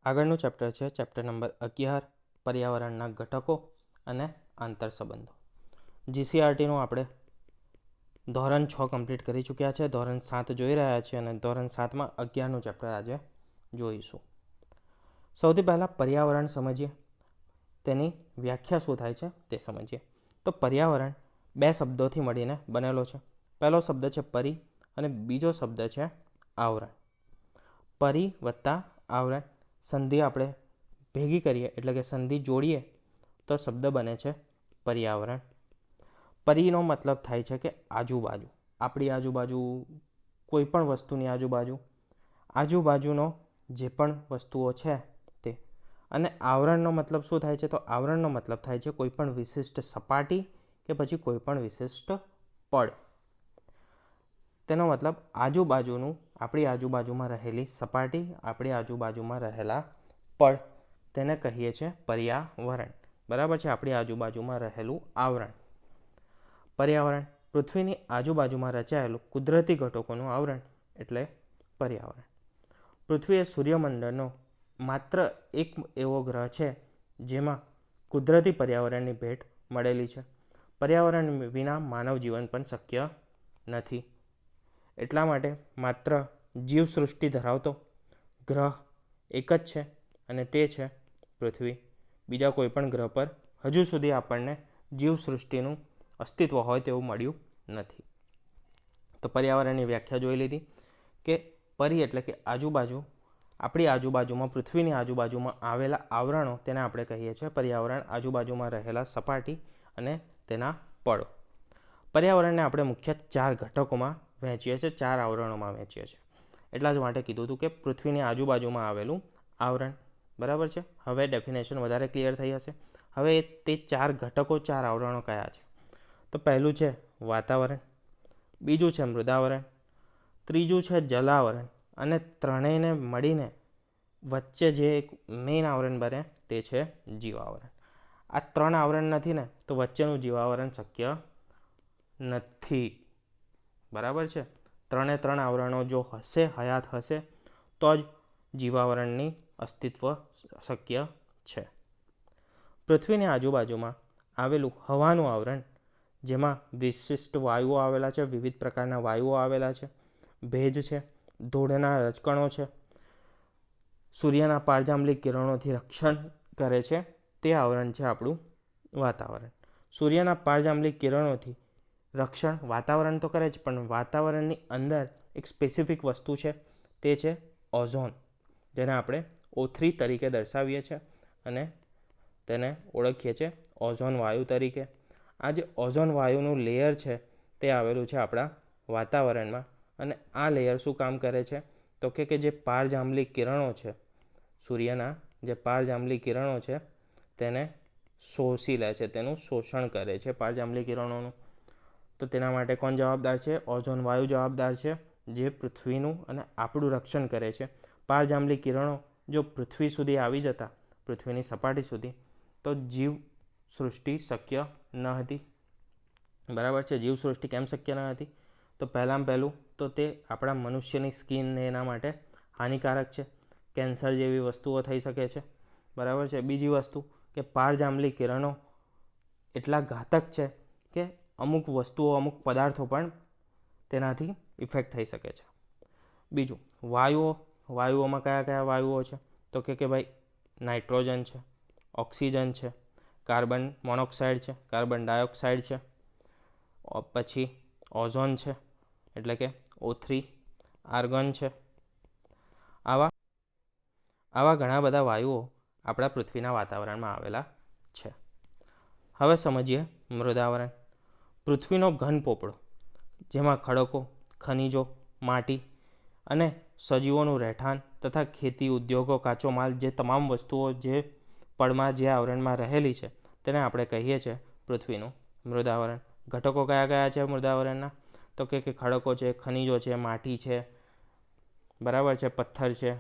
આગળનું ચેપ્ટર છે chapter number 11 પર્યાવરણના ઘટકો અને આંતરસંબંધો. જીસીઆરટીનું આપણે ધોરણ 6 કમ્પ્લીટ કરી ચૂક્યા છે, ધોરણ 7 જોઈ રહ્યા છીએ અને ધોરણ 7માં 11નું ચેપ્ટર આજે જોઈશું. સૌથી પહેલાં પર્યાવરણ સમજીએ, તેની વ્યાખ્યા શું થાય છે તે સમજીએ. તો પર્યાવરણ બે શબ્દોથી મળીને બનેલો છે. પહેલો શબ્દ છે પરી અને બીજો શબ્દ છે આવરણ. પરી વત્તા આવરણ સંધિ આપણે ભેગી કરીએ એટલે કે સંધિ જોડીએ તો શબ્દ બને છે પર્યાવરણ. પરીનો મતલબ થાય છે કે આજુબાજુ, આપણી આજુબાજુ, કોઈ પણ વસ્તુની આજુબાજુનો જે પણ વસ્તુઓ છે તે. અને આવરણનો મતલબ શું થાય છે? તો આવરણનો મતલબ થાય છે કોઈ પણ વિશિષ્ટ સપાટી કે પછી કોઈ પણ વિશિષ્ટ પડ. તેનો મતલબ આજુબાજુનું, આપણી આજુબાજુમાં રહેલી સપાટી, આપણી આજુબાજુમાં રહેલા પડ, તેને કહીએ છીએ પર્યાવરણ. બરાબર છે? આપણી આજુબાજુમાં રહેલું આવરણ. પર્યાવરણ પૃથ્વીની આજુબાજુમાં રચાયેલું કુદરતી ઘટકોનું આવરણ એટલે પર્યાવરણ. પૃથ્વી એ સૂર્યમંડળનો માત્ર એક એવો ગ્રહ છે જેમાં કુદરતી પર્યાવરણની ભેટ મળેલી છે. પર્યાવરણ વિના માનવ જીવન પણ શક્ય નથી. એટલા માટે માત્ર જીવસૃષ્ટિ ધરાવતો ગ્રહ એક જ છે અને તે છે પૃથ્વી. બીજા કોઈ પણ ગ્રહ પર હજુ સુધી આપણને જીવસૃષ્ટિનું અસ્તિત્વ હોય તેવું મળ્યું નથી. તો પર્યાવરણની વ્યાખ્યા જોઈ લીધી કે પરી એટલે કે આજુબાજુ, આપણી આજુબાજુમાં, પૃથ્વીની આજુબાજુમાં આવેલા આવરણો, તેને આપણે કહીએ છીએ પર્યાવરણ. આજુબાજુમાં રહેલા સપાટી અને તેના પળો. પર્યાવરણને આપણે મુખ્ય 4 ઘટકોમાં વહેંચીએ છીએ, 4 આવરણોમાં વહેંચીએ છીએ. એટલા જ માટે કીધું હતું કે પૃથ્વીની આજુબાજુમાં આવેલું આવરણ. બરાબર છે? હવે ડેફિનેશન વધારે ક્લિયર થઈ હશે. હવે તે 4 ઘટકો, 4 આવરણો કયા છે? તો પહેલું છે વાતાવરણ, બીજું છે મૃદાવરણ, ત્રીજું છે જલાવરણ અને ત્રણેયને મળીને વચ્ચે જે એક મેઇન આવરણ બને તે છે જીવાવરણ. આ 3 આવરણ નથી ને તો વચ્ચેનું જીવાવરણ શક્ય નથી. બરાબર છે? 3 આવરણો જો હશે, હયાત હશે, તો જ જીવાવરણની અસ્તિત્વ શક્ય છે. પૃથ્વીની આજુબાજુમાં આવેલું હવાનું આવરણ, જેમાં વિશિષ્ટ વાયુઓ આવેલા છે, વિવિધ પ્રકારના વાયુઓ આવેલા છે, ભેજ છે, ધૂળના રજકણો છે, સૂર્યના પારજાંબલી કિરણોથી રક્ષણ કરે છે, તે આવરણ છે આપણું વાતાવરણ. સૂર્યના પારજાંબલી કિરણોથી રક્ષણ વાતાવરણ તો કરે જ, પણ વાતાવરણની અંદર એક સ્પેસિફિક વસ્તુ છે, તે છે ઓઝોન, જેને આપણે O3 તરીકે દર્શાવીએ છીએ અને તેને ઓળખીએ છીએ ઓઝોન વાયુ તરીકે. આ જે ઓઝોન વાયુનું લેયર છે તે આવેલું છે આપણા વાતાવરણમાં. અને આ લેયર શું કામ કરે છે? તો કે જે પારજાંબલી કિરણો છે, સૂર્યના જે પારજાંબલી કિરણો છે તેને શોષી લે છે, તેનું શોષણ કરે છે પારજાંબલી કિરણોનું. તો તેના માટે કોણ જવાબદાર છે? ઓઝોન વાયુ જવાબદાર છે, જે પૃથ્વીનું અને આપણું રક્ષણ કરે છે. પારજાંબલી કિરણો જો પૃથ્વી સુધી આવી જતા, પૃથ્વીની સપાટી સુધી, તો જીવ સૃષ્ટિ શક્ય ન હતી. બરાબર છે? જીવસૃષ્ટિ કેમ શક્ય ન હતી? તો પહેલાં તો તે આપણા મનુષ્યની સ્કિનને એના માટે હાનિકારક છે. કેન્સર જેવી વસ્તુઓ થઈ શકે છે. બરાબર છે? બીજી વસ્તુ કે પારજાંબલી કિરણો એટલા ઘાતક છે કે અમુક વસ્તુઓ, અમુક પદાર્થો પણ તેનાથી ઇફેક્ટ થઈ શકે છે. બીજું વાયુઓમાં કયા કયા વાયુઓ છે? તો કે ભાઈ નાઇટ્રોજન છે, ઓક્સિજન છે, કાર્બન મોનોક્સાઇડ છે, કાર્બન ડાયોક્સાઇડ છે, પછી ઓઝોન છે એટલે કે O3, આર્ગોન છે. આવા ઘણા બધા વાયુઓ આપણા પૃથ્વીના વાતાવરણમાં આવેલા છે. હવે સમજીએ મૃદાવરણ. પૃથ્વીનો ઘન પોપડો, જેમાં ખડકો, ખનિજો, માટી અને સજીવોનું રહેઠાણ તથા ખેતી, ઉદ્યોગો, કાચો માલ, જે તમામ વસ્તુઓ જે પડમાં, જે આવરણમાં રહેલી છે, તેને આપણે કહીએ છીએ પૃથ્વીનું મૃદાવરણ. ઘટકો કયા કયા છે મૃદાવરણના? તો કે ખડકો છે, ખનિજો છે, માટી છે, બરાબર છે, પથ્થર છે.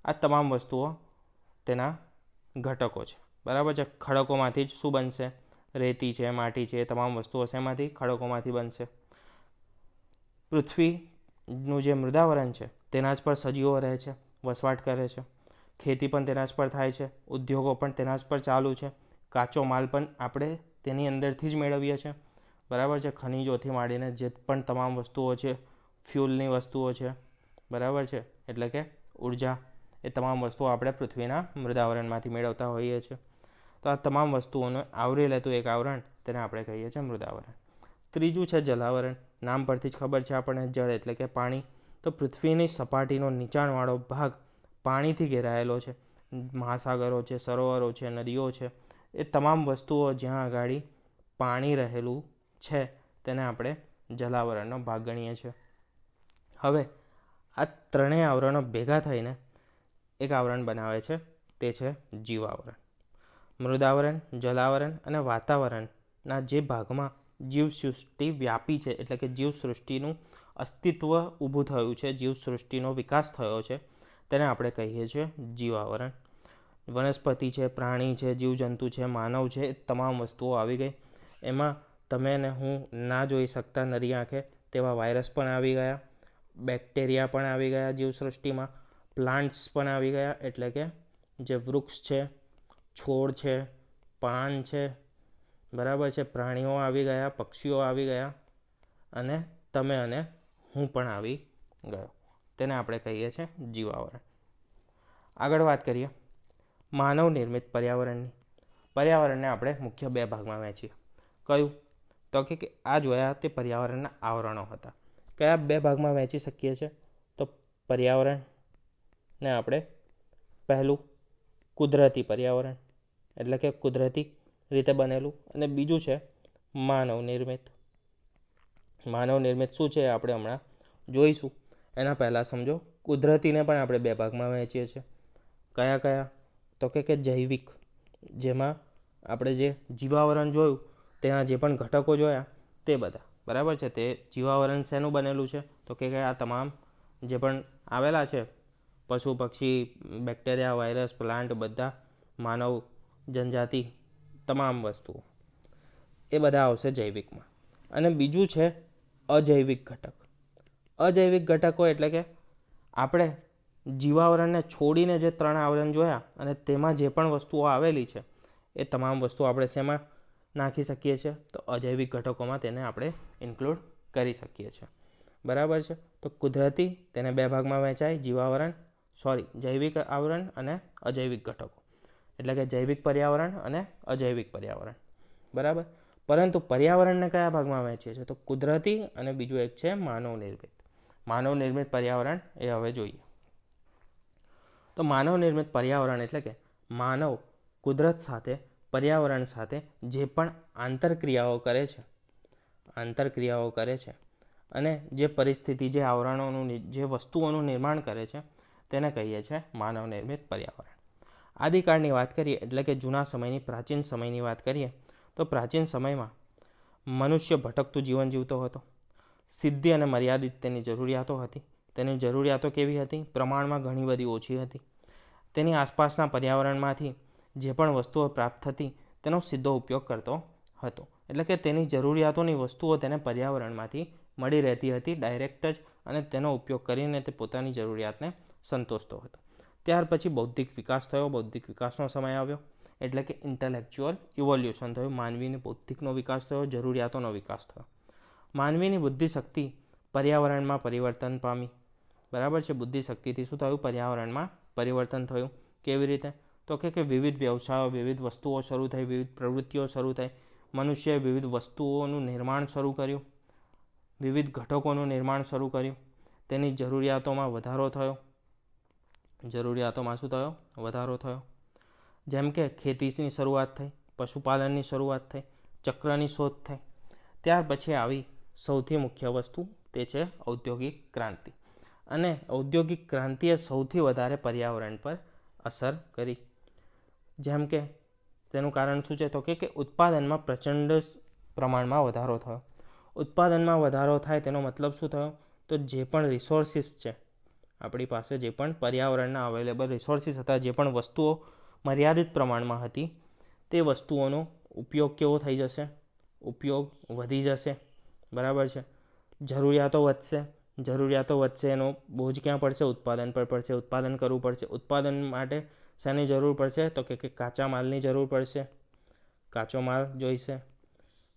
આ તમામ વસ્તુઓ તેના ઘટકો છે. બરાબર છે? ખડકોમાંથી જ શું બનશે? રેતી છે, માટી છે, એ તમામ વસ્તુઓ શેમાંથી? ખડકોમાંથી બનશે. પૃથ્વીનું જે મૃદાવરણ છે તેના જ પર સજીવો રહે છે, વસવાટ કરે છે. ખેતી પણ તેના જ પર થાય છે, ઉદ્યોગો પણ તેના જ પર ચાલુ છે, કાચો માલ પણ આપણે તેની અંદરથી જ મેળવીએ છીએ, બરાબર છે. ખનિજોથી માંડીને જે પણ તમામ વસ્તુઓ છે, ફ્યુલની વસ્તુઓ છે, બરાબર છે, એટલે કે ઉર્જા, એ તમામ વસ્તુઓ આપણે પૃથ્વીના મૃદાવરણમાંથી મેળવતા હોઈએ છીએ. તો આ તમામ વસ્તુઓને આવરી લેતું એક આવરણ, તેને આપણે કહીએ છીએ મૃદાવરણ. ત્રીજું છે જલાવરણ. નામ પરથી જ ખબર છે આપણને, જળ એટલે કે પાણી. તો પૃથ્વીની સપાટીનો નીચાણવાળો ભાગ પાણીથી ઘેરાયેલો છે. મહાસાગરો છે, સરોવરો છે, નદીઓ છે, એ તમામ વસ્તુઓ જ્યાં આગળ પાણી રહેલું છે તેને આપણે જલાવરણનો ભાગ ગણીએ છીએ. હવે આ ત્રણેય આવરણો ભેગા થઈને એક આવરણ બનાવે છે, તે છે જીવાવરણ. મૃદાવરણ, જલાવરણ અને વાતાવરણના જે ભાગમાં જીવસૃષ્ટિ વ્યાપી છે, એટલે કે જીવસૃષ્ટિનું અસ્તિત્વ ઊભું થયું છે, જીવસૃષ્ટિનો વિકાસ થયો છે, તેને આપણે કહીએ છીએ જીવાવરણ. વનસ્પતિ છે, પ્રાણી છે, જીવજંતુ છે, માનવ છે, એ તમામ વસ્તુઓ આવી ગઈ. એમાં તમે ને હું ના જોઈ શકતા નરી આંખે તેવા વાયરસ પણ આવી ગયા, બેક્ટેરિયા પણ આવી ગયા જીવસૃષ્ટિમાં, પ્લાન્ટ્સ પણ આવી ગયા, એટલે કે જે વૃક્ષ છે, છોડ છે, પાન છે, બરાબર છે, પ્રાણીઓ આવી ગયા, પક્ષીઓ આવી ગયા, અને તમે અને હું પણ આવી ગયો. તેને આપણે કહીએ છીએ જીવાવરણ. આગળ વાત કરીએ માનવ નિર્મિત પર્યાવરણની. પર્યાવરણને આપણે મુખ્ય બે ભાગમાં વહેંચીએ. કયું? તો કે આ જોયા તે પર્યાવરણના આવરણો હતા. કયા બે ભાગમાં વહેંચી શકીએ છીએ? તો પર્યાવરણને આપણે પહેલું કુદરતી પર્યાવરણ, એટલે કે કુદરતી રીતે બનેલું, અને બીજું છે માનવ નિર્મિત. માનવ નિર્મિત શું છે આપણે હમણાં જોઈશું. એના પહેલાં સમજો કુદરતીને પણ આપણે બે ભાગમાં વહેંચીએ છીએ. કયા કયા? તો કે જૈવિક, જેમાં આપણે જે જીવાવરણ જોયું તેના જે પણ ઘટકો જોયા તે બધા, બરાબર છે. તે જીવાવરણ શેનું બનેલું છે? તો કે આ તમામ જે પણ આવેલા છે, પશુ પક્ષી, બેક્ટેરિયા, વાયરસ, પ્લાન્ટ, બધા માનવ જનજાતિ, તમામ વસ્તુઓ, એ બધા આવશે જૈવિકમાં. અને બીજું છે અજૈવિક ઘટક. અજૈવિક ઘટકો એટલે કે આપણે જીવાવરણને છોડીને જે ત્રણ આવરણ જોયા અને તેમાં જે પણ વસ્તુઓ આવેલી છે એ તમામ વસ્તુઓ આપણે શેમાં નાખી શકીએ છીએ? તો અજૈવિક ઘટકોમાં તેને આપણે ઇન્ક્લુડ કરી શકીએ છીએ, બરાબર છે. તો કુદરતી તેને બે ભાગમાં વહેંચાય, જીવાવરણ જૈવિક આવરણ અને અજૈવિક ઘટકો, એટલે કે જૈવિક પર્યાવરણ અને અજૈવિક પર્યાવરણ, બરાબર. પરંતુ પર્યાવરણને કયા ભાગમાં વહેંચીએ છીએ? તો કુદરતી અને બીજું એક છે માનવ નિર્મિત. માનવ નિર્મિત પર્યાવરણ એ હવે જોઈએ. તો માનવ નિર્મિત પર્યાવરણ એટલે કે માનવ કુદરત સાથે, પર્યાવરણ સાથે જે પણ આંતરક્રિયાઓ કરે છે અને જે પરિસ્થિતિ, જે આવરણોનું, જે વસ્તુઓનું નિર્માણ કરે છે તેને કહીએ છીએ માનવ નિર્મિત પર્યાવરણ. આદિકાળની વાત કરીએ એટલે કે જૂના સમયની, પ્રાચીન સમયની વાત કરીએ તો પ્રાચીન સમયમાં મનુષ્ય ભટકતું જીવન જીવતો હતો. સિદ્ધિ અને મર્યાદિત તેની જરૂરિયાતો હતી. તેની જરૂરિયાતો કેવી હતી? પ્રમાણમાં ઘણી બધી ઓછી હતી. તેની આસપાસના પર્યાવરણમાંથી જે પણ વસ્તુઓ પ્રાપ્ત થતી તેનો સીધો ઉપયોગ કરતો હતો. એટલે કે તેની જરૂરિયાતોની વસ્તુઓ તેને પર્યાવરણમાંથી મળી રહેતી હતી ડાયરેક્ટ જ, અને તેનો ઉપયોગ કરીને તે પોતાની જરૂરિયાતને સંતોષતો હતો. ત્યાર પછી બૌદ્ધિક વિકાસ થયો. બૌદ્ધિક વિકાસનો સમય આવ્યો એટલે કે ઇન્ટેલેક્ચ્યુઅલ ઇવોલ્યુશન થયું. માનવીની બૌદ્ધિકનો વિકાસ થયો, જરૂરિયાતોનો વિકાસ થયો. માનવીની બુદ્ધિશક્તિ પર્યાવરણમાં પરિવર્તન પામી, બરાબર છે. બુદ્ધિશક્તિથી શું થયું? પર્યાવરણમાં પરિવર્તન થયું. કેવી રીતે? તો કે વિવિધ વ્યવસાયો, વિવિધ વસ્તુઓ શરૂ થઈ, વિવિધ પ્રવૃત્તિઓ શરૂ થઈ. મનુષ્યએ વિવિધ વસ્તુઓનું નિર્માણ શરૂ કર્યું, વિવિધ ઘટકોનું નિર્માણ શરૂ કર્યું. તેની જરૂરિયાતોમાં વધારો થયો. જરૂરિયાતોમાં શું થયો? વધારો થયો. જેમ કે ખેતીની શરૂઆત થઈ, પશુપાલનની શરૂઆત થઈ, ચક્રની શોધ થઈ. ત્યાર પછી આવી સૌથી મુખ્ય વસ્તુ, તે છે ઔદ્યોગિક ક્રાંતિ. અને ઔદ્યોગિક ક્રાંતિએ સૌથી વધારે પર્યાવરણ પર અસર કરી. જેમ કે તેનું કારણ શું છે? તો કે ઉત્પાદનમાં પ્રચંડ પ્રમાણમાં વધારો થયો. ઉત્પાદનમાં વધારો થાય તેનો મતલબ શું થયો? તો જે પણ રિસોર્સિસ છે આપણી પાસે, જે પણ પર્યાવરણના અવેલેબલ રિસોર્સિસ હતા, જે પણ વસ્તુઓ મર્યાદિત પ્રમાણમાં હતી, તે વસ્તુઓનો ઉપયોગ કેવો થઈ જશે? ઉપયોગ વધી જશે, બરાબર છે. જરૂરિયાતો વધશે. જરૂરિયાતો વધશે, એનો બોજ ક્યાં પડશે? ઉત્પાદન પર પડશે. ઉત્પાદન કરવું પડશે. ઉત્પાદન માટે શાની જરૂર પડશે? તો કે કાચા માલની જરૂર પડશે. કાચો માલ જોઈશે.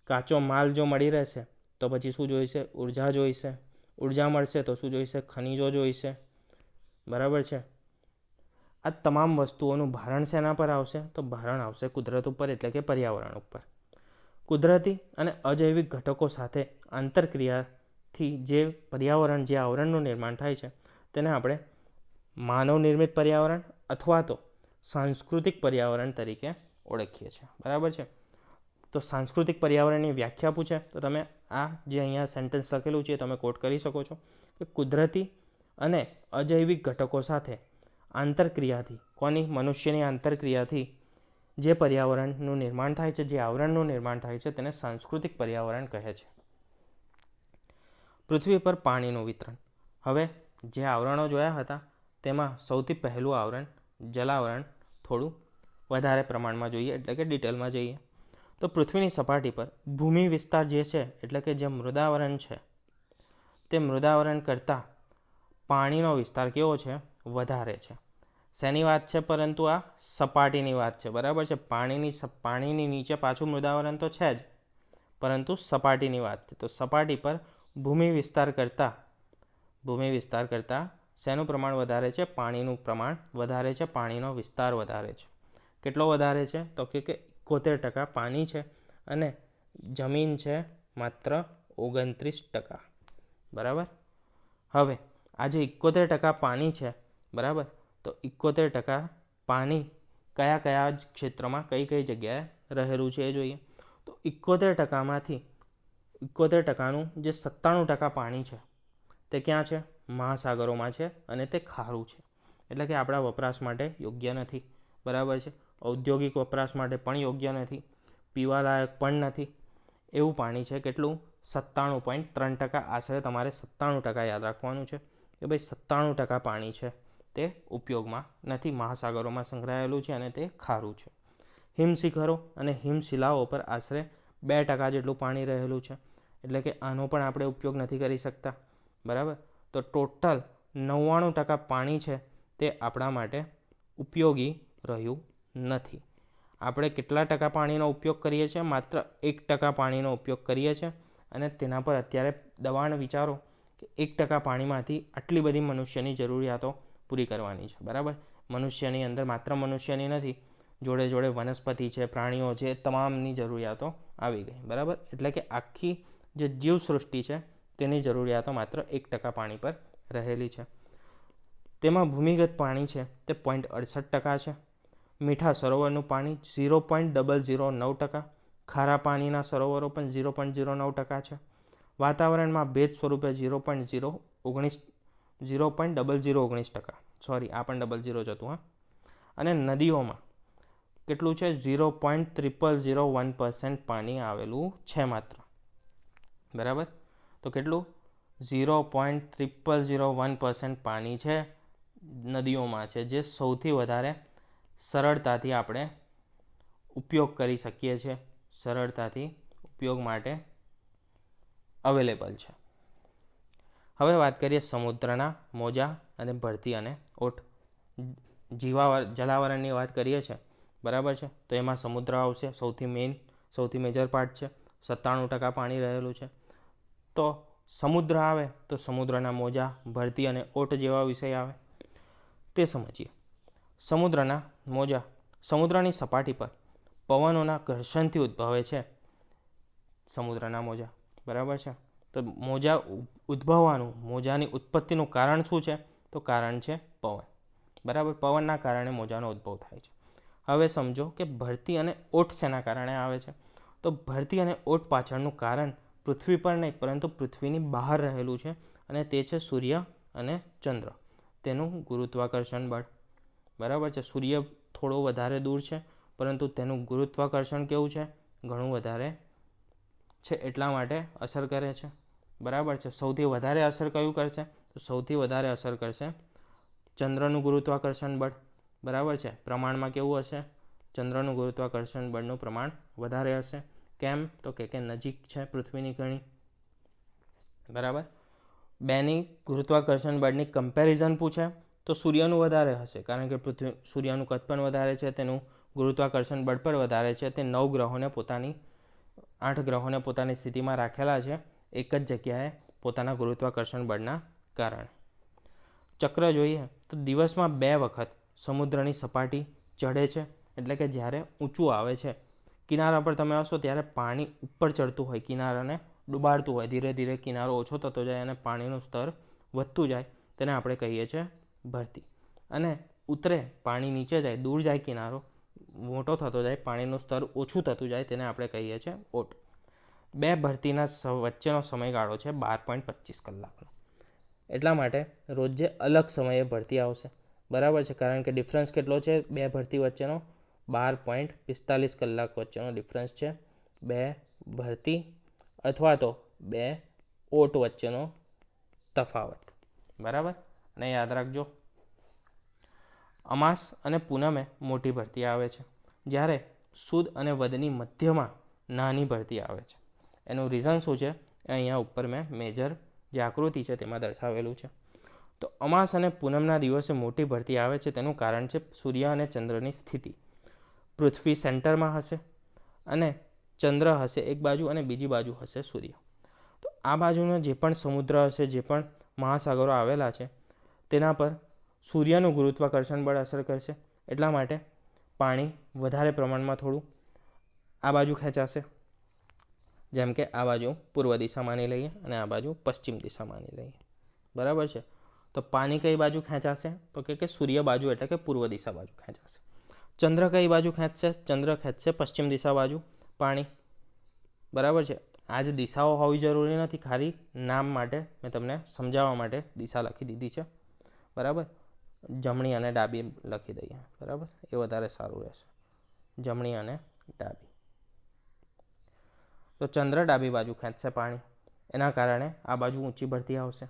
કાચો માલ જો મળી રહેશે તો પછી શું જોઈશે? ઉર્જા જોઈશે. ઉર્જા મળશે તો શું જોઈશે? ખનિજો જોઈશે. બરાબર છે. આ તમામ વસ્તુઓનું ભારણ શેના પર આવશે? તો ભારણ આવશે કુદરત ઉપર, એટલે કે પર્યાવરણ ઉપર. કુદરતી અને અજૈવિક ઘટકો સાથે આંતરક્રિયાથી જે પર્યાવરણ, જે આવરણનું નિર્માણ થાય છે તેને આપણે માનવ નિર્મિત પર્યાવરણ અથવા તો સાંસ્કૃતિક પર્યાવરણ તરીકે ઓળખીએ છીએ. બરાબર છે. તો સાંસ્કૃતિક પર્યાવરણની વ્યાખ્યા પૂછે તો તમે આ જે અહીંયા સેન્ટેન્સ લખેલું છે તમે કોટ કરી શકો છો કે કુદરતી અને અજૈવિક ઘટકો સાથે આંતરક્રિયાથી, કોની? મનુષ્યની આંતરક્રિયાથી જે પર્યાવરણનું નિર્માણ થાય છે, જે આવરણનું નિર્માણ થાય છે તેને સાંસ્કૃતિક પર્યાવરણ કહે છે. પૃથ્વી પર પાણીનું વિતરણ. હવે જે આવરણો જોયા હતા તેમાં સૌથી પહેલું આવરણ જલાવરણ થોડું વધારે પ્રમાણમાં જોઈએ, એટલે કે ડિટેલમાં જઈએ તો પૃથ્વીની સપાટી પર ભૂમિ વિસ્તાર જે છે, એટલે કે જે મૃદાવરણ છે, તે મૃદાવરણ કરતાં પાણીનો વિસ્તાર કેવો છે? વધારે છે. શેની વાત છે? પરંતુ આ સપાટીની વાત છે. બરાબર છે. પાણીની નીચે પાછું મૃદાવરણ તો છે જ, પરંતુ સપાટીની વાત છે. તો સપાટી પર ભૂમિ વિસ્તાર કરતાં શેનું પ્રમાણ વધારે છે? પાણીનું પ્રમાણ વધારે છે. પાણીનો વિસ્તાર વધારે છે. કેટલો વધારે છે? તો કે 71% પાણી છે અને જમીન છે માત્ર 29%. બરાબર. હવે આ જે 71% પાણી છે, બરાબર, તો 71% પાણી કયા કયા ક્ષેત્રમાં, કઈ કઈ જગ્યાએ રહેલું છે એ જોઈએ. તો 71%માંથી 71%નું જે 97% પાણી છે તે ક્યાં છે? મહાસાગરોમાં છે અને તે ખારું છે. એટલે કે આપણા વપરાશ માટે યોગ્ય નથી. બરાબર છે. ઔદ્યોગિક વપરાશ માટે પણ યોગ્ય નથી, પીવાલાયક પણ નથી. એવું પાણી છે. કેટલું? 97.3%. આશરે તમારે 97% યાદ રાખવાનું છે કે ભાઈ 97% પાણી છે તે ઉપયોગમાં નથી, મહાસાગરોમાં સંગ્રહાયેલું છે અને તે ખારું છે. હિમશિખરો અને હિમશિલાઓ પર આશરે 2% જેટલું પાણી રહેલું છે, એટલે કે આનો પણ આપણે ઉપયોગ નથી કરી શકતા. બરાબર. તો ટોટલ 99% પાણી છે તે આપણા માટે ઉપયોગી રહ્યું નથી. આપણે કેટલા ટકા પાણીનો ઉપયોગ કરીએ છીએ? માત્ર 1% પાણીનો ઉપયોગ કરીએ છીએ અને તેના પર અત્યારે દબાણ વિચારો કે 1% પાણીમાંથી આટલી બધી મનુષ્યની જરૂરિયાતો પૂરી કરવાની છે. બરાબર. મનુષ્યની અંદર માત્ર મનુષ્યની નથી, જોડે જોડે વનસ્પતિ છે, પ્રાણીઓ છે, તમામની જરૂરિયાતો આવી ગઈ. બરાબર. એટલે કે આખી જે જીવસૃષ્ટિ છે તેની જરૂરિયાતો માત્ર 1% પાણી પર રહેલી છે. તેમાં ભૂમિગત પાણી છે તે 0.68% છે. મીઠા સરોવરનું પાણી 0.009%. ખારા પાણીના સરોવરો પણ 0.09% છે. વાતાવરણમાં ભેજ સ્વરૂપે 0.0019%. સોરી, આ પણ 00 જ હતું. હા. અને નદીઓમાં કેટલું છે? 0.0001% પાણી આવેલું છે માત્ર. બરાબર. તો કેટલું? 0.0001% પાણી છે નદીઓમાં છે, જે સૌથી વધારે સરળતાથી આપણે ઉપયોગ કરી શકીએ છીએ, સરળતાથી ઉપયોગ માટે અવેલેબલ છે. હવે વાત કરીએ સમુદ્રના મોજા અને ભરતી અને ઓટ. જલાવરણની વાત કરીએ છીએ. બરાબર છે. તો એમાં સમુદ્ર આવશે, સૌથી મેજર પાર્ટ છે. 97% પાણી રહેલું છે. તો સમુદ્ર આવે તો સમુદ્રના મોજા, ભરતી અને ઓટ જેવા વિષય આવે. તે સમજીએ. સમુદ્રના મોજા. સમુદ્રની સપાટી પર પવનોના ઘર્ષણથી ઉદ્ભવે છે સમુદ્રના મોજા. બરાબર છે. તો મોજા ઉદ્ભવવાનું, મોજાની ઉત્પત્તિનું કારણ શું છે? તો કારણ છે પવન. બરાબર. પવનના કારણે મોજાનો ઉદ્ભવ થાય છે. હવે સમજો કે ભરતી અને ઓટ શેના કારણે આવે છે? તો ભરતી અને ઓટ પાછળનું કારણ પૃથ્વી પર નહીં, પરંતુ પૃથ્વીની બહાર રહેલું છે અને તે છે સૂર્ય અને ચંદ્ર, તેનું ગુરુત્વાકર્ષણ બળ. બરાબર છે. સૂર્ય થોડો વધારે દૂર છે, પરંતુ તેનું ગુરુત્વાકર્ષણ કેવું છે? ઘણું વધારે છે, એટલા માટે અસર કરે છે. બરાબર છે. સૌથી વધારે અસર કયું કરશે? તો સૌથી વધારે અસર કરશે ચંદ્રનું ગુરુત્વાકર્ષણ બળ. બરાબર છે. પ્રમાણમાં કેવું હશે? ચંદ્રનું ગુરુત્વાકર્ષણ બળનું પ્રમાણ વધારે હશે. કેમ? તો કે નજીક છે પૃથ્વીની ઘણી. બરાબર. બેની ગુરુત્વાકર્ષણ બળની કમ્પેરિઝન પૂછે તો સૂર્યનું વધારે હશે, કારણ કે સૂર્યનું કદ પણ વધારે છે, તેનું ગુરુત્વાકર્ષણ બળ પણ વધારે છે. તે 8 ગ્રહોને પોતાની સ્થિતિમાં રાખેલા છે એક જ જગ્યાએ પોતાના ગુરુત્વાકર્ષણ બળના કારણે. ચક્ર જોઈએ તો દિવસમાં 2 વખત સમુદ્રની સપાટી ચઢે છે, એટલે કે જ્યારે ઊંચું આવે છે કિનારા પર તમે આવશો ત્યારે પાણી ઉપર ચડતું હોય, કિનારાને ડૂબાડતું હોય, ધીરે ધીરે કિનારો ઓછો થતો જાય અને પાણીનું સ્તર વધતું જાય, તેને આપણે કહીએ છીએ ભરતી. અને ઉતરે, પાણી નીચે જાય, દૂર જાય, કિનારો મોટો થતો જાય, પાણીનું સ્તર ઓછું થતું જાય, તેને આપણે કહીએ છીએ ઓટ. 2 ભરતીના વચ્ચેનો સમયગાળો છે 12.25 કલાકનો. એટલા માટે રોજે અલગ સમયે ભરતી આવશે, બરાબર છે, કારણ કે ડિફરન્સ કેટલો છે 2 ભરતી વચ્ચેનો? 12.45 કલાક વચ્ચેનો ડિફરન્સ છે 2 ભરતી અથવા તો 2 ઓટ વચ્ચેનો તફાવત, બરાબર. અને યાદ રાખજો, અમાસ અને પૂનમે મોટી ભરતી આવે છે, જ્યારે સુદ અને વદની મધ્યમાં નાની ભરતી આવે છે. એનું રીઝન શું છે એ અહીંયા ઉપર મેં મેજર જે આકૃતિ છે તેમાં દર્શાવેલું છે. તો અમાસ અને પૂનમના દિવસે મોટી ભરતી આવે છે, તેનું કારણ છે સૂર્ય અને ચંદ્રની સ્થિતિ. પૃથ્વી સેન્ટરમાં હશે અને ચંદ્ર હશે એક બાજુ અને બીજી બાજુ હશે સૂર્ય. તો આ બાજુનો જે પણ સમુદ્ર હશે, જે પણ મહાસાગરો આવેલા છે, તેના પર સૂર્યનું ગુરુત્વાકર્ષણ બળ અસર કરશે. એટલા માટે પાણી વધારે પ્રમાણમાં થોડું આ બાજુ ખેંચાશે, જેમ કે આ બાજુ પૂર્વ દિશા માની લઈએ અને આ બાજુ પશ્ચિમ દિશા માની લઈએ, બરાબર છે. તો પાણી કઈ બાજુ ખેંચાશે? તો કે સૂર્ય બાજુ, એટલે કે પૂર્વ દિશા બાજુ ખેંચાશે. ચંદ્ર કઈ બાજુ ખેંચશે? ચંદ્ર ખેંચશે પશ્ચિમ દિશા બાજુ પાણી, બરાબર છે. આ જ દિશાઓ હોવી જરૂરી નથી, ખાલી નામ માટે મેં તમને સમજાવવા માટે દિશા લખી દીધી છે, બરાબર. જમણી અને ડાબી લખી દઈએ, બરાબર, એ વધારે સારું રહેશે, જમણી અને ડાબી. તો ચંદ્ર ડાબી બાજુ ખેંચશે પાણી, એના કારણે આ બાજુ ઊંચી ભરતી આવશે.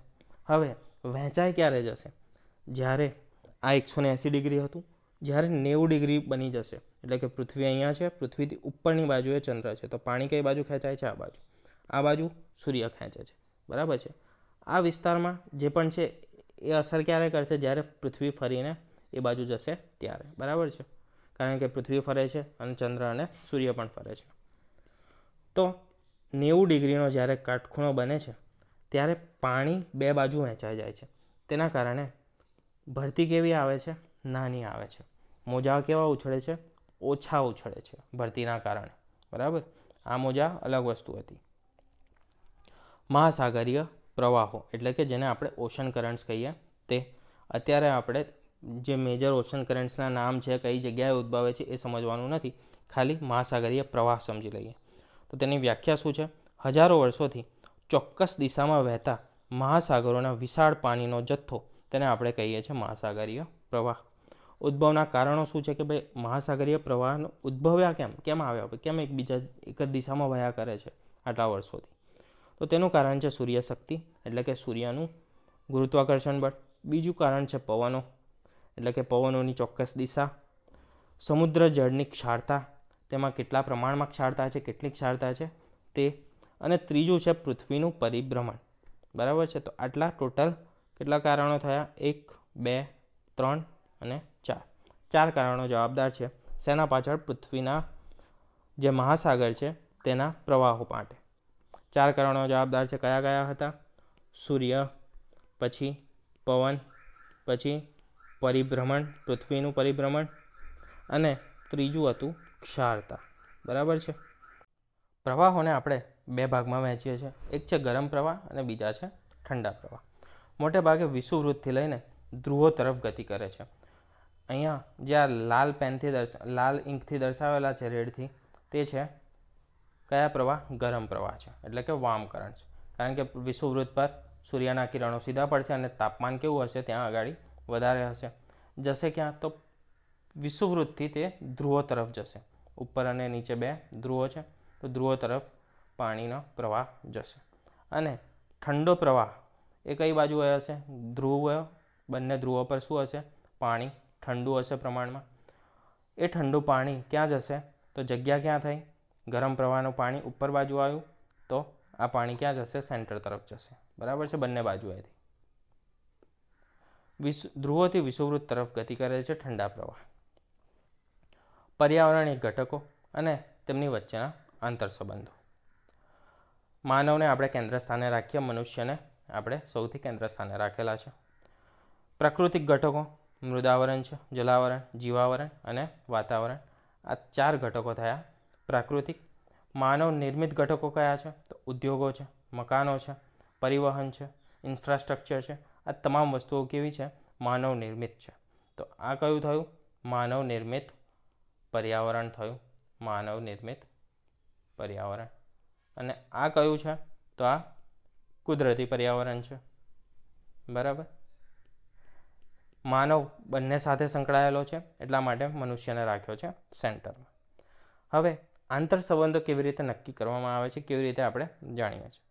હવે વહેંચાઈ ક્યારે જશે? જ્યારે આ 180 ડિગ્રી હતું, જ્યારે 90 ડિગ્રી બની જશે, એટલે કે પૃથ્વી અહીંયા છે, પૃથ્વીથી ઉપરની બાજુએ ચંદ્ર છે, તો પાણી કઈ બાજુ ખેંચાય છે? આ બાજુ સૂર્ય ખેંચે છે, બરાબર છે. આ વિસ્તારમાં જે પણ છે એ અસર ક્યારે કરશે? જ્યારે પૃથ્વી ફરીને એ બાજુ જશે ત્યારે, બરાબર છે, કારણ કે પૃથ્વી ફરે છે અને ચંદ્ર અને સૂર્ય પણ ફરે છે. તો 90 ડિગ્રીનો જ્યારે કાટખૂણો બને છે ત્યારે પાણી 2 બાજુ વહેંચાઈ જાય છે. તેના કારણે ભરતી કેવી આવે છે? નાની આવે છે. મોજા કેવા ઉછળે છે? ઓછા ઉછળે છે ભરતીના કારણે, બરાબર. આ મોજા અલગ વસ્તુ હતી. મહાસાગરીય પ્રવાહો, એટલે કે જેને આપણે ઓશન કરન્ટ્સ કહીએ, તે અત્યારે આપણે જે મેજર ઓશન કરન્ટ્સના નામ છે, કઈ જગ્યાએ ઉદ્ભવે છે એ સમજવાનું નથી, ખાલી મહાસાગરીય પ્રવાહ સમજી લઈએ. તો તેની વ્યાખ્યા શું છે? હજારો વર્ષોથી ચોક્કસ દિશામાં વહેતા મહાસાગરોના વિશાળ પાણીનો જથ્થો, તેને આપણે કહીએ છીએ મહાસાગરીય પ્રવાહ. ઉદ્ભવના કારણો શું છે કે ભાઈ મહાસાગરીય પ્રવાહનો ઉદ્ભવ્યા કેમ આવ્યા, કેમ એક જ દિશામાં વહ્યા કરે છે આટલા વર્ષોથી? તો તેનું કારણ છે સૂર્યશક્તિ, એટલે કે સૂર્યનું ગુરુત્વાકર્ષણ બળ. બીજું કારણ છે પવનો, એટલે કે પવનોની ચોક્કસ દિશા. સમુદ્ર જળની ક્ષારતા, તેમાં કેટલા પ્રમાણમાં ક્ષારતા છે, કેટલી ક્ષારતા છે તે. અને ત્રીજું છે પૃથ્વીનું પરિભ્રમણ, બરાબર છે. તો આટલા ટોટલ કેટલા કારણો થયા? 1, 2, 3 અને 4. 4 કારણો જવાબદાર છે શેના પાછળ? પૃથ્વીના જે મહાસાગર છે તેના પ્રવાહો માટે. 4 કારણો જવાબદાર છે. કયા કયા હતા? સૂર્ય, પછી પવન, પછી પરિભ્રમણ, પૃથ્વીનું પરિભ્રમણ, અને ત્રીજું હતું ક્ષારતા, બરાબર છે. પ્રવાહોને આપણે 2 ભાગમાં વહેંચીએ છીએ, એક છે ગરમ પ્રવાહ અને બીજા છે ઠંડા પ્રવાહ. મોટે ભાગે વિષુવવૃત્તથી લઈને ધ્રુવો તરફ ગતિ કરે છે. અહીંયા જે આ લાલ ઇંકથી દર્શાવેલા છે, રેડથી, તે છે કયા પ્રવાહ? ગરમ પ્રવાહ છે, એટલે કે વાર્મ કરન્ટ્સ. કારણ કે વિષુવવૃત્ત પર સૂર્યના કિરણો સીધા પડશે અને તાપમાન કેવું હશે? ત્યાં આગળ વધારે હશે. જશે ક્યાં? તો વિષુવવૃત્તથી તે ધ્રુવો તરફ જશે. ઉપર અને નીચે 2 ધ્રુવો છે, તો ધ્રુવો તરફ પાણીનો પ્રવાહ જશે. અને ઠંડો પ્રવાહ એ કઈ બાજુ હશે? ધ્રુવ, બંને ધ્રુવો પર શું હશે? પાણી ઠંડુ હશે પ્રમાણમાં. એ ઠંડુ પાણી ક્યાં જશે? તો જગ્યા ક્યાં થઈ? ગરમ પ્રવાહનું પાણી ઉપર બાજુ આવ્યું, તો આ પાણી ક્યાં જશે? સેન્ટર તરફ જશે. બરાબર છે, બંને બાજુએથી. ધ્રુવોથી વિષુવવૃત્ત તરફ ગતિ કરે છે ઠંડા પ્રવાહ. પર્યાવરણીય ઘટકો અને તેમની વચ્ચેના આંતરસંબંધો. માનવને આપણે કેન્દ્ર સ્થાને રાખીએ, મનુષ્યને આપણે સૌથી કેન્દ્ર સ્થાને રાખેલા છે. પ્રાકૃતિક ઘટકો મૃદાવરણ છે, જલાવરણ, જીવાવરણ અને વાતાવરણ. આ 4 ઘટકો થયા પ્રાકૃતિક. માનવ નિર્મિત ઘટકો કયા છે? તો ઉદ્યોગો છે, મકાનો છે, પરિવહન છે, ઇન્ફ્રાસ્ટ્રક્ચર છે. આ તમામ વસ્તુઓ કેવી છે? માનવ નિર્મિત છે. તો આ કયું થયું? માનવ નિર્મિત પર્યાવરણ થયું. માનવ નિર્મિત પર્યાવરણ. અને આ કયું છે? તો આ કુદરતી પર્યાવરણ છે. બરાબર. માનવ બંને સાથે સંકળાયેલો છે, એટલા માટે મનુષ્યને રાખ્યો છે સેન્ટરમાં. હવે આંતર સંબંધો કેવી રીતે નક્કી કરવામાં આવે છે, કેવી રીતે આપણે જાણીએ છીએ?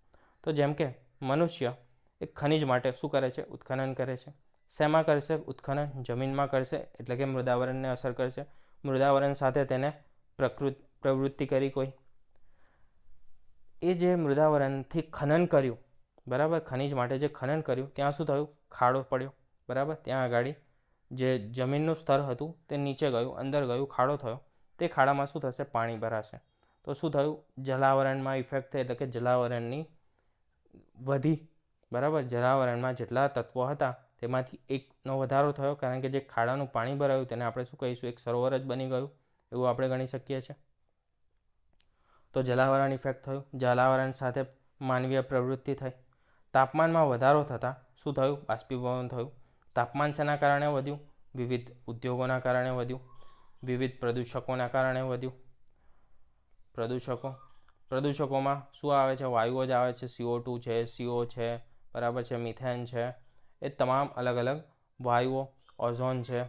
તો જેમ કે મનુષ્ય એક ખનિજ માટે શું કરે છે? ઉત્ખનન કરે છે. શેમાં કરશે ઉત્ખનન? જમીનમાં કરશે, એટલે કે મૃદાવરણને અસર કરશે. મૃદાવરણ સાથે તેને પ્રવૃત્તિ કરી કોઈ. એ જે મૃદાવરણથી ખનન કર્યું, બરાબર, ખનિજ માટે જે ખનન કર્યું, ત્યાં શું થયું? ખાડો પડ્યો. બરાબર. ત્યાં આગળ જે જમીનનું સ્તર હતું તે નીચે ગયું, અંદર ગયું, ખાડો થયો. તે ખાડામાં શું થશે? પાણી ભરાશે. તો શું થયું? જલાવરણમાં ઇફેક્ટ થઈ, એટલે કે જલાવરણની વધી. બરાબર. જલાવરણમાં જેટલા તત્વો હતા તેમાંથી એકનો વધારો થયો, કારણ કે જે ખાડાનું પાણી ભરાયું તેને આપણે શું કહીશું? એક સરોવર જ બની ગયું, એવું આપણે ગણી શકીએ છીએ. તો જલાવરણ ઇફેક્ટ થયું. જલાવરણ સાથે માનવીય પ્રવૃત્તિ થઈ. તાપમાનમાં વધારો થતાં શું થયું? બાષ્પીભવન થયું. તાપમાન શેના કારણે વધ્યું? વિવિધ ઉદ્યોગોના કારણે વધ્યું, વિવિધ પ્રદૂષકોના કારણે વધ્યું. પ્રદૂષકોમાં શું આવે છે? વાયુઓ જ આવે છે. CO2 છે, CO છે, બરાબર છે, મિથેન છે. એ તમામ અલગ અલગ વાયુઓ, ઓઝોન છે,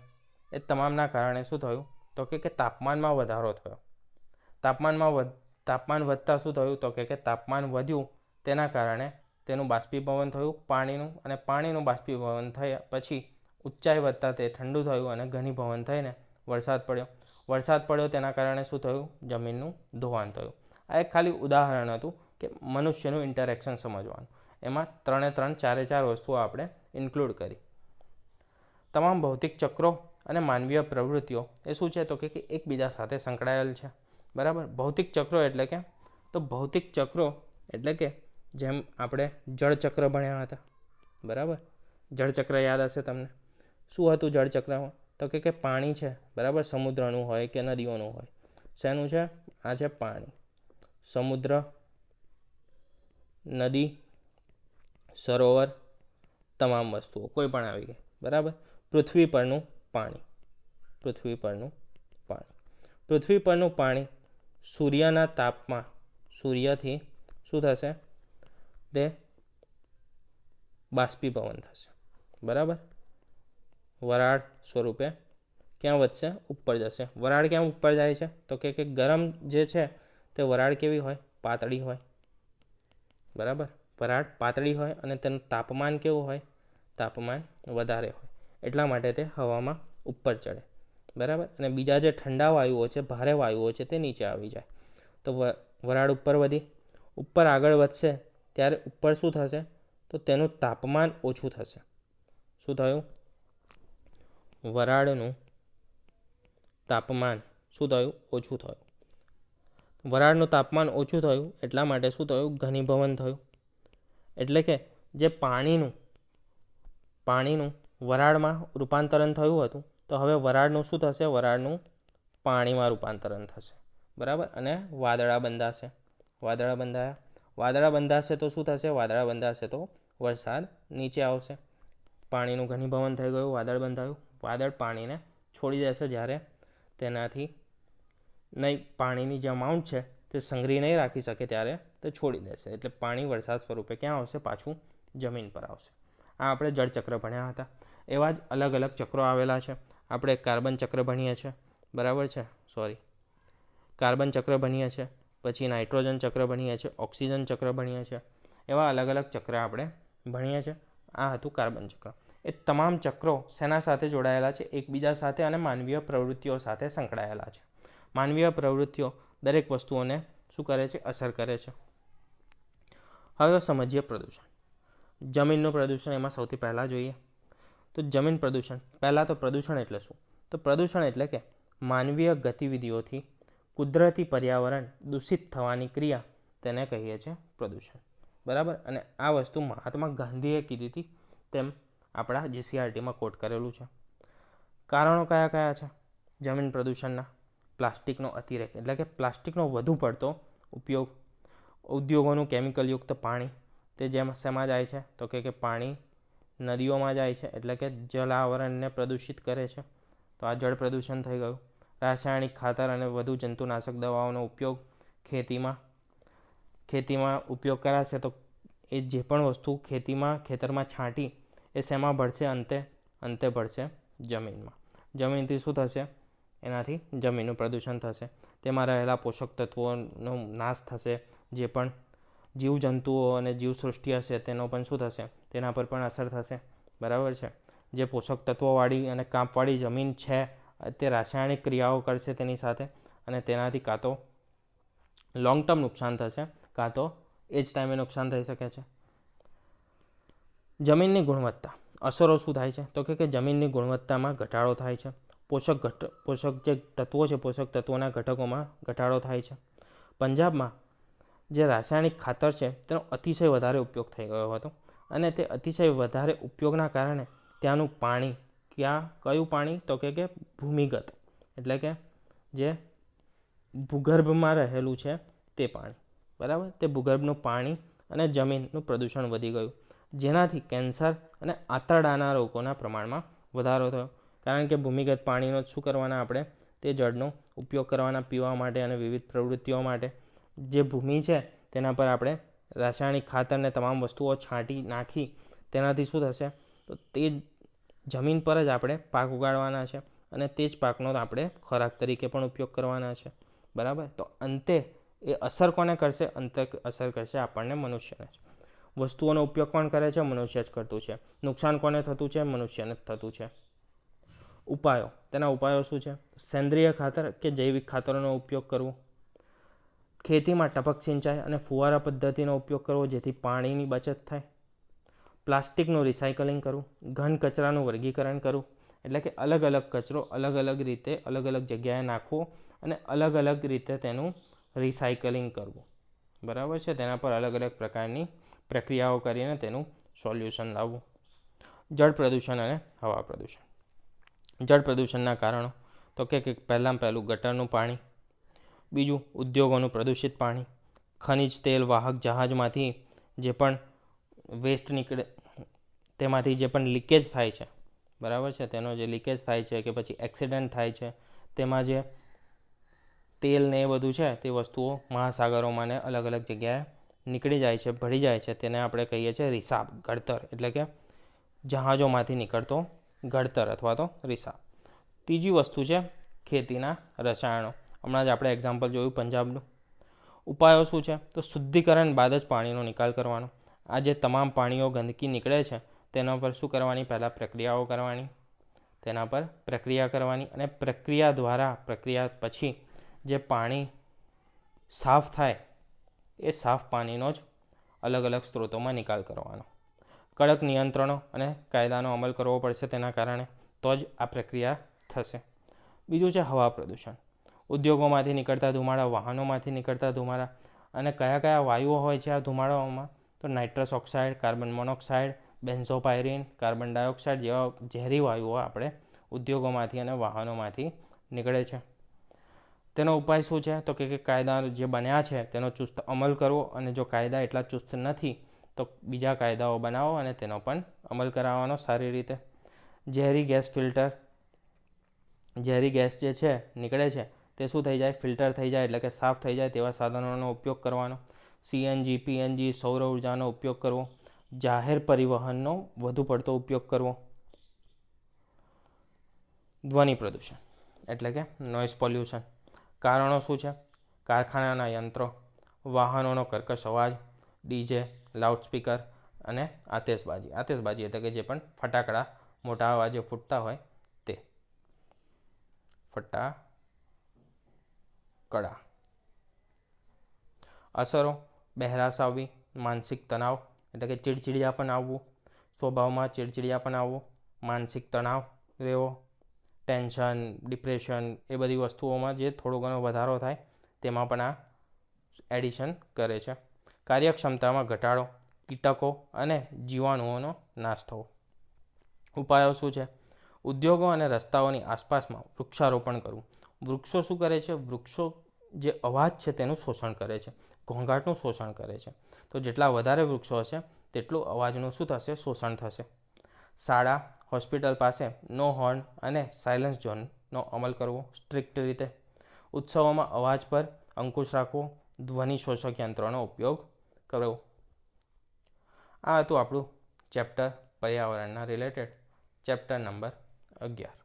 એ તમામના કારણે શું થયું? તો કે તાપમાનમાં વધારો થયો. તાપમાન વધતા શું થયું? તો કે તાપમાન વધ્યું, તેના કારણે તેનું બાષ્પીભવન થયું પાણીનું, અને પાણીનું બાષ્પીભવન થયા પછી ઊંચાઈ વધતા તે ઠંડુ થયું અને ઘનીભવન થઈને વરસાદ પડ્યો. તેના કારણે શું થયું? જમીનનું ધોવાણ થયું. આ એક ખાલી ઉદાહરણ હતું કે મનુષ્યનું ઇન્ટરેક્શન સમજવાનું. એમાં 4 વસ્તુઓ આપણે ઇન્ક્લુડ કરી. તમામ ભૌતિક ચક્રો અને માનવીય પ્રવૃત્તિઓ એ શું છે? તો કે એકબીજા સાથે સંકળાયેલ છે. બરાબર. ભૌતિક ચક્રો એટલે કે? તો ભૌતિક ચક્રો એટલે કે જેમ આપણે જળચક્ર ભણ્યા હતા. બરાબર. જળચક્ર યાદ હશે તમને. શું હતું જળચક્રમાં? તો કે પાણી છે. બરાબર. સમુદ્રનું હોય કે નદીઓનું હોય. શેનું છે? આ છે પાણી. સમુદ્ર, નદી, સરોવર, તમામ વસ્તુઓ કોઈ પણ આવી ગઈ. બરાબર. પૃથ્વી પરનું પાણી. પૃથ્વી પરનું પાણી સૂર્યના તાપમાં, સૂર્યથી શું થશે? તે બાષ્પીભવન થશે. બરાબર. વરાળ સ્વરૂપે ક્યાં વધશે? ઉપર જશે. વરાળ ક્યાં ઉપર જાય છે? તો કે ગરમ જે છે તે વરાળ કેવી હોય? પાતળી હોય. બરાબર. વરાળ પાતળી હોય અને તેનું તાપમાન કેવું હોય? તાપમાન વધારે હોય. એટલા માટે તે હવામાં ઉપર ચડે. બરાબર. અને બીજા જે ઠંડા વાયુઓ છે, ભારે વાયુઓ છે, તે નીચે આવી જાય. તો વરાળ ઉપર વધી. ઉપર આગળ વધશે ત્યારે ઉપર શું થશે? તો તેનું તાપમાન ઓછું થશે. શું થયું? વરાળનું તાપમાન શું થયું? ઓછું થયું. વરાળનું તાપમાન ઓછું થયું એટલા માટે શું થયું? ઘનીભવન થયું. એટલે કે જે પાણીનું વરાળમાં રૂપાંતરણ થયું હતું, તો હવે વરાળનું શું થશે? વરાળનું પાણીમાં રૂપાંતરણ થશે. બરાબર. અને વાદળા બંધાશે. વાદળા બંધાશે તો શું થશે? વાદળા બંધાશે તો વરસાદ નીચે આવશે. પાણીનું ઘનીભવન થઈ ગયું, વાદળ બંધાયું. વાદળ પાણીને છોડી દેશે જ્યારે તેનાથી પાણીની જે અમાઉન્ટ છે તે સંગ્રહી નહીં રાખી શકે ત્યારે તે છોડી દેશે. એટલે પાણી વરસાદ સ્વરૂપે ક્યાં આવશે? પાછું જમીન પર આવશે. આ આપણે જળચક્ર ભણ્યા હતા. એવા જ અલગ અલગ ચક્રો આવેલા છે. આપણે કાર્બન ચક્ર ભણીએ છીએ. બરાબર છે. કાર્બન ચક્ર ભણીએ છીએ, પછી નાઇટ્રોજન ચક્ર ભણીએ છીએ, ઓક્સિજન ચક્ર ભણીએ છીએ. એવા અલગ અલગ ચક્ર આપણે ભણીએ છીએ. આ હતું કાર્બન ચક્ર. એ તમામ ચક્રો શેના સાથે જોડાયેલા છે? એકબીજા સાથે અને માનવીય પ્રવૃત્તિઓ સાથે સંકળાયેલા છે. માનવીય પ્રવૃત્તિઓ દરેક વસ્તુઓને શું કરે છે? અસર કરે છે. હવે સમજીએ પ્રદૂષણ. જમીનનું પ્રદૂષણ એમાં સૌથી પહેલાં જોઈએ તો જમીન પ્રદૂષણ. પહેલાં તો પ્રદૂષણ એટલે શું? તો પ્રદૂષણ એટલે કે માનવીય ગતિવિધિઓથી કુદરતી પર્યાવરણ દૂષિત થવાની ક્રિયા, તેને કહીએ છીએ પ્રદૂષણ. બરાબર. અને આ વસ્તુ મહાત્મા ગાંધીએ કીધી હતી તેમ આપણા જીસીઆરટીમાં કોટ કરેલું છે. કારણો કયા કયા છે જમીન પ્રદૂષણના? પ્લાસ્ટિકનો અતિરેક એટલે કે પ્લાસ્ટિકનો વધુ પડતો ઉપયોગ, ઉદ્યોગોનું કેમિકલયુક્ત પાણી, તે જેમ શેમાં જાય છે તો કે પાણી નદીઓમાં જાય છે એટલે કે જળ આવરણને પ્રદૂષિત કરે છે, તો આ જળ પ્રદૂષણ થઈ ગયું. રાસાયણિક ખાતર અને વધુ જંતુનાશક દવાઓનો ઉપયોગ ખેતીમાં ઉપયોગ કરાશે તો એ જે પણ વસ્તુ ખેતરમાં છાંટી એ શેમાં ભળશે? અંતે ભળશે જમીનમાં. જમીનથી શું થશે? એનાથી જમીનનું પ્રદૂષણ થશે. તેમાં રહેલા પોષક તત્વોનો નાશ થશે. જે પણ જીવજંતુઓ અને જીવસૃષ્ટિ હશે તેનો પણ શું થશે? તેના પર પણ અસર થશે. બરાબર છે. જે પોષક તત્વોવાળી અને કાંપવાળી જમીન છે તે રાસાયણિક ક્રિયાઓ કરશે તેની સાથે, અને તેનાથી કાં તો લોંગ ટર્મ નુકસાન થશે, કાં તો એ જ ટાઈમે નુકસાન થઈ શકે છે. જમીનની ગુણવત્તા અસરો શું થાય છે તો કે જમીનની ગુણવત્તામાં ઘટાડો થાય છે. પોષક જે તત્વો છે, પોષક તત્વોના ઘટકોમાં ઘટાડો થાય છે. પંજાબમાં જે રાસાયણિક ખાતર છે તેનો અતિશય વધારે ઉપયોગ થઈ ગયો હતો, અને તે અતિશય વધારે ઉપયોગના કારણે ત્યાંનું પાણી, કયું પાણી તો કે ભૂમિગત એટલે કે જે ભૂગર્ભમાં રહેલું છે તે પાણી. બરાબર. તે ભૂગર્ભનું પાણી અને જમીનનું પ્રદૂષણ વધી ગયું, જેનાથી કેન્સર અને આંતરડાના રોગોના પ્રમાણમાં વધારો થયો. કારણ કે ભૂમિગત પાણીનો શું કરવાના આપણે? તે જળનો ઉપયોગ કરવાના પીવા માટે અને વિવિધ પ્રવૃત્તિઓ માટે. જે ભૂમિ છે તેના પર આપણે રાસાયણિક ખાતરને તમામ વસ્તુઓ છાંટી નાખી તેનાથી શું થશે? તો તે જમીન પર જ આપણે પાક ઉગાડવાના છે, અને તે જ પાકનો આપણે ખોરાક તરીકે પણ ઉપયોગ કરવાના છે. બરાબર. તો અંતે એ અસર કોને કરશે? અંતે અસર કરશે આપણને, મનુષ્યને. વસ્તુઓનો ઉપયોગ કોણ કરે છે? મનુષ્ય જ કરતું છે. નુકસાન કોને થતું છે? મનુષ્યને જ થતું છે. ઉપાયો, તેના ઉપાયો શું છે? સેન્દ્રિય ખાતર કે જૈવિક ખાતરોનો ઉપયોગ કરવો, ખેતીમાં ટપક સિંચાઈ અને ફુવારા પદ્ધતિનો ઉપયોગ કરવો જેથી પાણીની બચત થાય, પ્લાસ્ટિકનું રિસાયકલિંગ કરવું, ઘન કચરાનું વર્ગીકરણ કરવું એટલે કે અલગ અલગ કચરો અલગ અલગ રીતે અલગ અલગ જગ્યાએ નાખવો અને અલગ અલગ રીતે તેનું રિસાયકલિંગ કરવું. બરાબર છે. તેના પર અલગ અલગ પ્રકારની પ્રક્રિયાઓ કરીને તેનું સોલ્યુશન લાવવું. જળ પ્રદૂષણ અને હવા પ્રદૂષણ. જળ પ્રદૂષણના કારણો તો કે પહેલું ગટરનું પાણી, બીજું ઉદ્યોગોનું પ્રદૂષિત પાણી, ખનિજ તેલ વાહક જહાજમાંથી જે પણ વેસ્ટ નીકળે તેમાંથી જે પણ લીકેજ થાય છે, બરાબર છે, તેનો જે લીકેજ થાય છે કે પછી એક્સિડન્ટ થાય છે, તેમાં જે તેલ ને એ બધું છે તે વસ્તુઓ મહાસાગરોમાં ને અલગ અલગ જગ્યાએ નીકળી જાય છે, ભળી જાય છે. તેને આપણે કહીએ છીએ રિસાબ, ગળતર એટલે કે જહાજોમાંથી નીકળતો ગળતર અથવા તો રિસાબ. ત્રીજી વસ્તુ છે ખેતીના રસાયણો. હમણાં જ આપણે એક્ઝામ્પલ જોયું પંજાબનું. ઉપાયો શું છે? તો શુદ્ધિકરણ બાદ જ પાણીનો નિકાલ કરવાનો. આ જે તમામ પાણીઓ ગંદકી નીકળે છે તેના પર શું કરવાની? પહેલાં પ્રક્રિયાઓ કરવાની, તેના પર પ્રક્રિયા કરવાની, અને પ્રક્રિયા પછી જે પાણી સાફ થાય એ સાફ પાણીનો જ અલગ અલગ સ્ત્રોતોમાં નિકાલ કરવાનો. કડક નિયંત્રણો અને કાયદાનો અમલ કરવો પડશે તેના કારણે, તો જ આ પ્રક્રિયા થશે. બીજું છે હવા પ્રદૂષણ. ઉદ્યોગોમાંથી નીકળતા ધુમાડા, વાહનોમાંથી નીકળતા ધુમાડા, અને કયા કયા વાયુઓ હોય છે આ ધુમાડાઓમાં? તો nitrous oxide, carbon monoxide, benzopyrene, carbon dioxide જેવા ઝેરી વાયુઓ આપણે ઉદ્યોગોમાંથી અને વાહનોમાંથી નીકળે છે. તેનો ઉપાય શું છે? તો કે કાયદા જે બન્યા છે તેનો ચુસ્ત અમલ કરવો, અને જો કાયદા એટલા ચુસ્ત નથી તો બીજા કાયદાઓ બનાવો અને તેનો પણ અમલ કરાવવાનો સારી રીતે. ઝેરી ગેસ જે છે નીકળે છે તે શું થઈ જાય? ફિલ્ટર થઈ જાય એટલે કે સાફ થઈ જાય તેવા સાધનોનો ઉપયોગ કરવાનો. સીએનજી, પીએનજી, સૌર ઉર્જાનો ઉપયોગ કરવો. જાહેર પરિવહનનો વધુ પડતો ઉપયોગ કરવો. ધ્વનિ પ્રદૂષણ એટલે કે નોઇઝ પોલ્યુશન. કારણો શું છે? કારખાનાના યંત્રો, વાહનોનો કર્કશ અવાજ, ડીજે, લાઉડસ્પીકર અને આતશબાજી એટલે કે જે પણ ફટાકડા મોટા અવાજે ફૂટતા હોય તે. ફટાકડા. અસરો: બહેરાશ આવવી, માનસિક તણાવ, એટલે કે ચીડચીડિયાપણ આવવું, સ્વભાવમાં ચીડચીડિયાપણ આવવું, માનસિક તણાવ રહેવો, ટેન્શન, ડિપ્રેશન એ બધી વસ્તુઓમાં જે થોડો ઘણો વધારો થાય તેમાં પણ આ એડિશન કરે છે. કાર્યક્ષમતામાં ઘટાડો, કીટકો અને જીવાણુઓનો નાશ થવો. ઉપાયો શું છે? ઉદ્યોગો અને રસ્તાઓની આસપાસમાં વૃક્ષારોપણ કરવું. વૃક્ષો શું કરે છે? વૃક્ષો જે અવાજ છે તેનું શોષણ કરે છે, ઘોંઘાટનું શોષણ કરે છે. તો જેટલા વધારે વૃક્ષો હશે તેટલું અવાજનું શું થશે? શોષણ થશે. શાળા, હોસ્પિટલ પાસે નો હોર્ન અને સાયલન્સ ઝોનનો અમલ કરવો સ્ટ્રિક્ટ રીતે. ઉત્સવોમાં અવાજ પર અંકુશ રાખવો, ધ્વનિ શોષક યંત્રોનો ઉપયોગ કરવો. આ હતું આપણું ચેપ્ટર પર્યાવરણના રિલેટેડ, ચેપ્ટર નંબર 11.